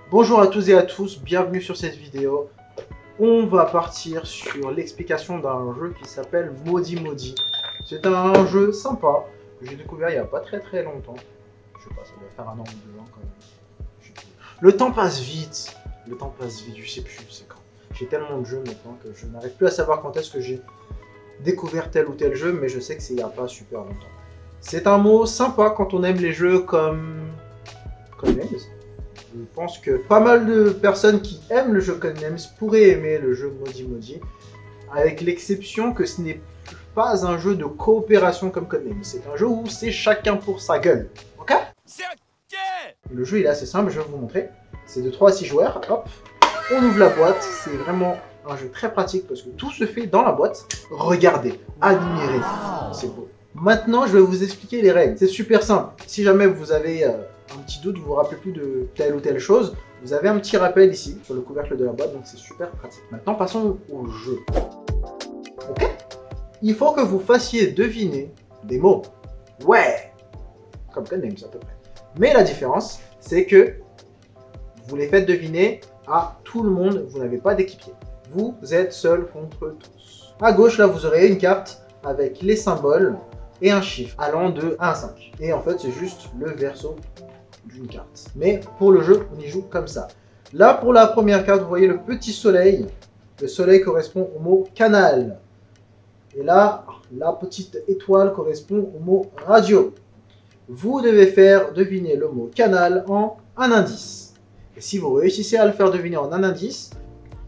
Bonjour à tous et à tous, bienvenue sur cette vidéo. On va partir sur l'explication d'un jeu qui s'appelle Modi Modi. C'est un jeu sympa que j'ai découvert il n'y a pas très longtemps. Je sais pas, ça doit faire un an ou 2 ans quand même. Le temps passe vite, je sais plus c'est quand. J'ai tellement de jeux maintenant que je n'arrive plus à savoir quand est-ce que j'ai découvert tel ou tel jeu, mais je sais que c'est il n'y a pas super longtemps. C'est un mot sympa quand on aime les jeux comme Codenames. Je pense que pas mal de personnes qui aiment le jeu Codenames pourraient aimer le jeu Modi Modi, avec l'exception que ce n'est pas un jeu de coopération comme Codenames. C'est un jeu où c'est chacun pour sa gueule. Ok? C'est ok. Le jeu il est assez simple, je vais vous montrer. C'est de 3 à 6 joueurs. Hop, on ouvre la boîte. C'est vraiment un jeu très pratique parce que tout se fait dans la boîte. Regardez, admirez, c'est beau. Maintenant, je vais vous expliquer les règles. C'est super simple. Si jamais vous avez un petit doute, vous vous rappelez plus de telle ou telle chose, vous avez un petit rappel ici sur le couvercle de la boîte, donc c'est super pratique. Maintenant, passons au jeu. Ok? Il faut que vous fassiez deviner des mots. Ouais! Comme Codenames à peu près. Mais la différence, c'est que vous les faites deviner à tout le monde, vous n'avez pas d'équipier. Vous êtes seul contre tous. À gauche, là, vous aurez une carte avec les symboles et un chiffre allant de 1 à 5. Et en fait, c'est juste le verso d'une carte. Mais pour le jeu, on y joue comme ça. Là, pour la première carte, vous voyez le petit soleil. Le soleil correspond au mot canal. Et là, la petite étoile correspond au mot radio. Vous devez faire deviner le mot canal en un indice. Et si vous réussissez à le faire deviner en un indice,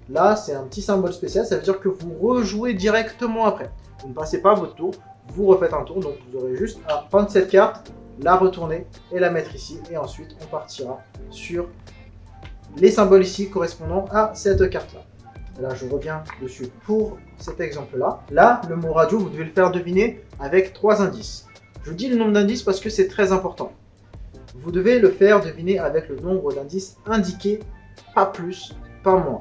là, c'est un petit symbole spécial. Ça veut dire que vous rejouez directement après. Vous ne passez pas votre tour, vous refaites un tour. Donc, vous aurez juste à prendre cette carte, la retourner et la mettre ici. Et ensuite, on partira sur les symboles ici correspondant à cette carte-là. Là, je reviens dessus pour cet exemple-là. Là, le mot radio, vous devez le faire deviner avec 3 indices. Je dis le nombre d'indices parce que c'est très important. Vous devez le faire deviner avec le nombre d'indices indiqués, pas plus, pas moins.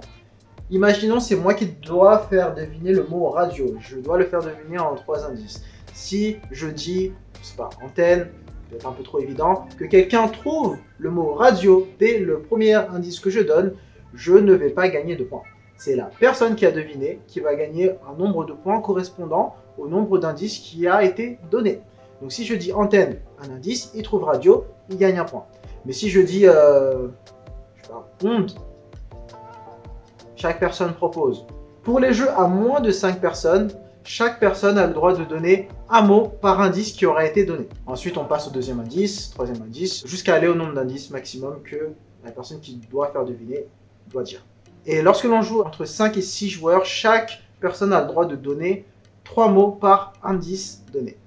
Imaginons, c'est moi qui dois faire deviner le mot radio. Je dois le faire deviner en 3 indices. Si je dis, je sais pas, antenne, peut-être un peu trop évident, que quelqu'un trouve le mot radio dès le premier indice que je donne, je ne vais pas gagner de points. C'est la personne qui a deviné qui va gagner un nombre de points correspondant au nombre d'indices qui a été donné. Donc si je dis antenne, un indice, il trouve radio, il gagne un point. Mais si je dis je sais pas, onde, chaque personne propose. Pour les jeux à moins de 5 personnes, chaque personne a le droit de donner un mot par indice qui aura été donné. Ensuite, on passe au deuxième indice, troisième indice, jusqu'à aller au nombre d'indices maximum que la personne qui doit faire deviner doit dire. Et lorsque l'on joue entre 5 et 6 joueurs, chaque personne a le droit de donner 3 mots par indice donné.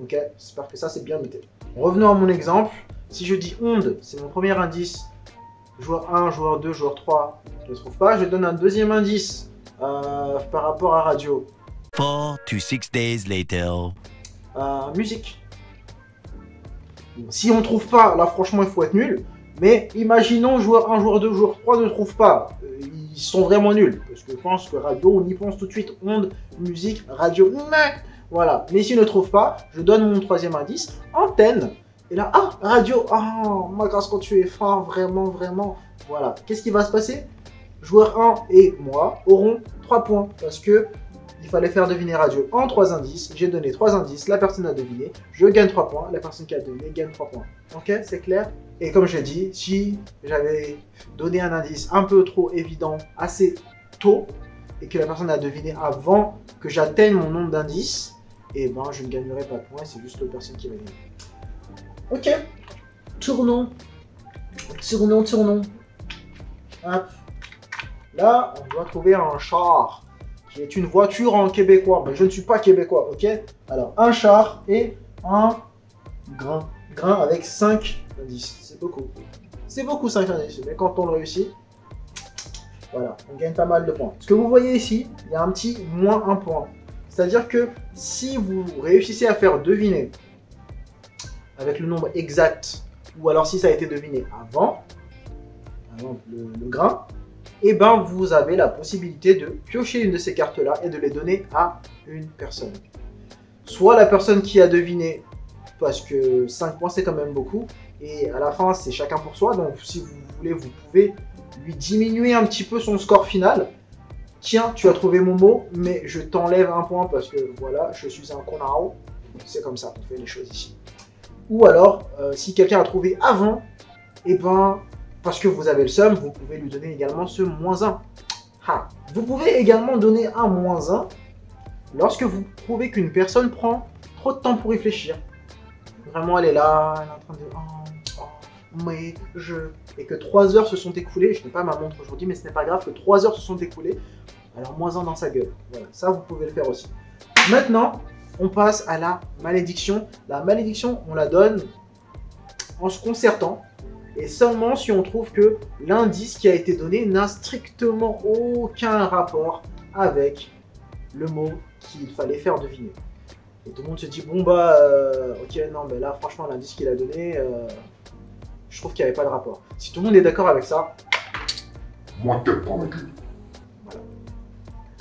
Ok, j'espère que ça c'est bien noté. Revenons à mon exemple. Si je dis onde, c'est mon premier indice. Joueur 1, joueur 2, joueur 3, je ne trouve pas. Je donne un deuxième indice par rapport à radio. 4 to 6 days later. Musique. Bon, si on ne trouve pas, là franchement il faut être nul. Mais imaginons joueur 1, joueur 2, joueur 3 ne trouvent pas. Ils sont vraiment nuls. Parce que je pense que radio, on y pense tout de suite. Onde, musique, radio. Voilà. Mais s'ils ne trouvent pas, je donne mon troisième indice. Antenne. Et là, ah, radio. Ah, ma grâce, quand tu es fort, vraiment. Voilà. Qu'est-ce qui va se passer? Joueur 1 et moi auront 3 points. Parce que il fallait faire deviner radio en 3 indices. J'ai donné 3 indices. La personne a deviné. Je gagne 3 points. La personne qui a deviné gagne 3 points. Ok, c'est clair? Et comme je l'ai dit, si j'avais donné un indice un peu trop évident assez tôt et que la personne a deviné avant que j'atteigne mon nombre d'indices, et ben je ne gagnerai pas de points, c'est juste l'autre personne qui va gagner. Ok, tournons. Hop. Là, on doit trouver un char qui est une voiture en québécois. Mais je ne suis pas québécois, ok? Alors, un char et un grain. Grain avec 5 indices. C'est beaucoup. C'est beaucoup 5 indices, mais quand on le réussit, voilà, on gagne pas mal de points. Ce que vous voyez ici, il y a un petit moins 1 point. C'est-à-dire que si vous réussissez à faire deviner avec le nombre exact, ou alors si ça a été deviné avant, par exemple le grain, et ben vous avez la possibilité de piocher une de ces cartes-là et de les donner à une personne. Soit la personne qui a deviné, parce que 5 points c'est quand même beaucoup, Et à la fin, c'est chacun pour soi. Donc si vous voulez, vous pouvez lui diminuer un petit peu son score final. Tiens, tu as trouvé mon mot, mais je t'enlève un point parce que voilà, je suis un connard. C'est comme ça qu'on fait les choses ici. Ou alors, si quelqu'un a trouvé avant, et ben, parce que vous avez le seum, vous pouvez lui donner également ce -1. Ah. Vous pouvez également donner un -1 lorsque vous trouvez qu'une personne prend trop de temps pour réfléchir. Vraiment, elle est là, elle est en train de... mais je... Et que 3 heures se sont écoulées, je n'ai pas ma montre aujourd'hui, mais ce n'est pas grave, que 3 heures se sont écoulées, alors -1 dans sa gueule. Voilà, ça vous pouvez le faire aussi. Maintenant, on passe à la malédiction. La malédiction, on la donne en se concertant, et seulement si on trouve que l'indice qui a été donné n'a strictement aucun rapport avec le mot qu'il fallait faire deviner. Et tout le monde se dit, bon bah, ok, non, mais là, franchement, l'indice qu'il a donné, je trouve qu'il n'y avait pas de rapport. Si tout le monde est d'accord avec ça, moi tête dans la gueule. Voilà.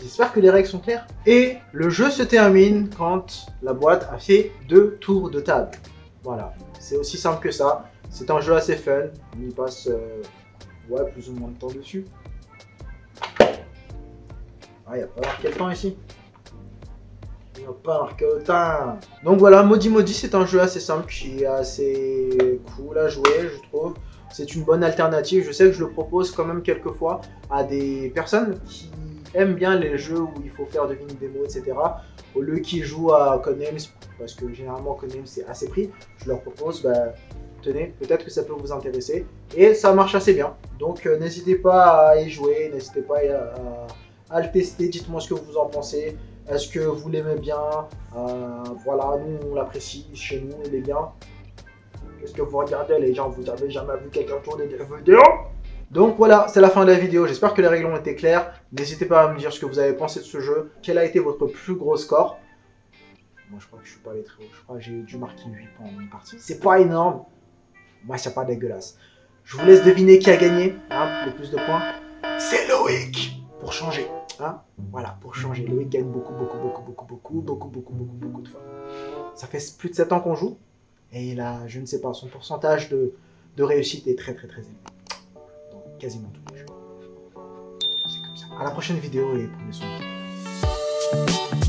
J'espère que les règles sont claires. Et le jeu se termine quand la boîte a fait 2 tours de table. Voilà, c'est aussi simple que ça. C'est un jeu assez fun. On y passe ouais, plus ou moins de temps dessus. Ah, il n'y a pas marqué le temps ici. Il n'y a pas marqué le temps. Donc voilà, Maudit Maudit, c'est un jeu assez simple qui est assez cool à jouer, je trouve. C'est une bonne alternative. Je sais que je le propose quand même quelques fois à des personnes qui aiment bien les jeux où il faut faire deviner des mots, etc. Au lieu qu'ils jouent à Codenames, parce que généralement Codenames c'est assez pris, je leur propose, bah, tenez, peut-être que ça peut vous intéresser. Et ça marche assez bien. Donc n'hésitez pas à y jouer, n'hésitez pas à le tester. Dites-moi ce que vous en pensez. Est-ce que vous l'aimez bien? Voilà, nous on l'apprécie chez nous, il est bien. Qu'est-ce que vous regardez les gens? Vous avez jamais vu quelqu'un tourner des vidéos? Donc voilà, c'est la fin de la vidéo. J'espère que les règles ont été claires. N'hésitez pas à me dire ce que vous avez pensé de ce jeu. Quel a été votre plus gros score? Moi je crois que je suis pas allé très haut. Je crois que j'ai dû marquer 8 points en une partie. C'est pas énorme. Moi c'est pas dégueulasse. Je vous laisse deviner qui a gagné, hein, le plus de points. C'est Loïc. Pour changer. Hein, voilà, pour changer. Loïc gagne beaucoup de fois. Ça fait plus de 7 ans qu'on joue. Et il a, je ne sais pas, son pourcentage de réussite est très élevé. Dans quasiment tous les jeux. C'est comme ça. À la prochaine vidéo et prenez soin de vous.